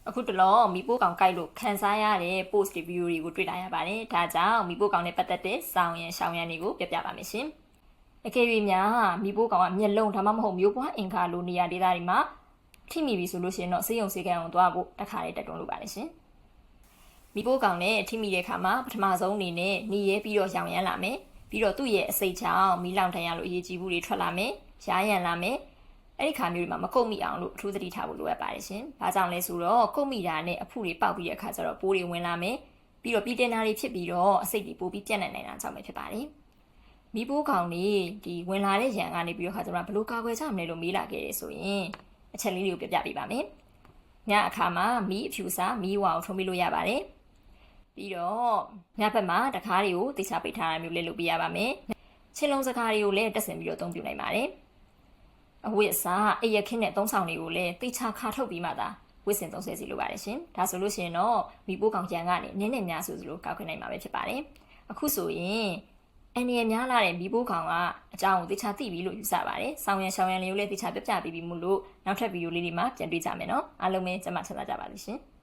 အခုတလောမီပိုးကောင်ကြိုက်လို့ခန်းစားရတဲ့ post တွေ video တွေကိုတွေ့လာရပါတယ်။ဒါကြောင့်မီပိုးကောင်နဲ့ပတ်သက်တဲ့စောင်းရန်ရှောင်းရန်တွေကိုပြပြပါမယ်ရှင်။အကယ်၍များမီပိုးကောင်ကမျက်လုံးဒါမှမဟုတ်မျိုးပွားအင်ခါလိုနေရာဒေသတွေမှာထိမိပြီဆိုလို့ရှိရင်တော့ဆေးရုံဆေးကန်းအောင်သွားဖို့တစ်ခါလေးတက်တွန်းလုပ်ပါလိမ့်ရှင်။မီပိုးကောင်နဲ့ထိမိတဲ့အခါမှာပထမဆုံးအနေနဲ့หนีရဲပြီးတော့ရောင်ရမ်းလာမယ်။ပြီးတော့သူ့ရဲ့အစိတ်ချောင်းမီလောင်ထန်ရလို့အရေးကြီးမှုတွေထွက်လာမယ်။ရားရန်လာမယ်။အဲ့ဒီခါမျိုးတွေမှာမကုတ်မိအောင်လို့အထူးသတိထားဖို့လိုအပ်ပါတယ်ရှင်။ဘာကြောင့်လဲဆိုတော့ကုတ်မိတာနဲ့အဖုတွေပေါက်ပြီးတဲ့အခါကျတော့ပိုးတွေဝင်လာမယ်။ပြီးတော့ပြည်တင်တာတွေဖြစ်ပြီးတော့အစိတ်တွေပိုးပြီးပြန့်နှံ့နေတာကြောင့်ပဲဖြစ်ပါတယ်။မီးပိုးကောင်တွေဒီဝင်လာတဲ့ရန်ကနေပြီးတော့ခါကျတော့ဘလို့ကာကွယ်ကြမလဲလို့မေးလာခဲ့တယ်ဆိုရင်အချက်လေးတွေကိုပြပြပေးပါမယ်။ညအခါမှာမီးအဖြူစာမီးဝါကိုထုံးပေးလို့ရပါတယ်။ပြီးတော့ညဘက်မှာတခါးတွေကိုတိကျပိတ်ထားရမျိုးလေးလုပ်ပေးရပါမယ်။ချင်းလုံးစကားတွေကိုလည်းတက်ဆင်ပြီးတော့သုံးပြနိုင်ပါတယ်။အဝတ်အစားအရက်ခင်းတဲ့သုံးဆောင်တွေကိုလည်းတိကျခါထုတ်ပြီးမှသာဝတ်ဆင်သုံးဆွဲစီလိုပါတယ်ရှင်။ဒါဆိုလို့ရှိရင်တော့မီးပိုးကောင်ကြံကနေနည်းနည်းများဆိုကောက်ခွင့်နိုင်မှာပဲဖြစ်ပါတယ်။အခုဆိုရင်အန်ဒီရများလာတဲ့မီးပိုးကောင်ကအကြောင်းကိုတိကျသိပြီလို့ယူဆပါတယ်။ဆောင်းရန်ရှောင်းရန်လေးကိုလည်းတိကျပြပြပြီးပြီမို့လို့နောက်ထပ်ဗီဒီယိုလေးတွေမှာပြန်တွေ့ကြမယ်နော်။အားလုံးပဲကျမချမ်းသာကြပါလိမ့်ရှင်။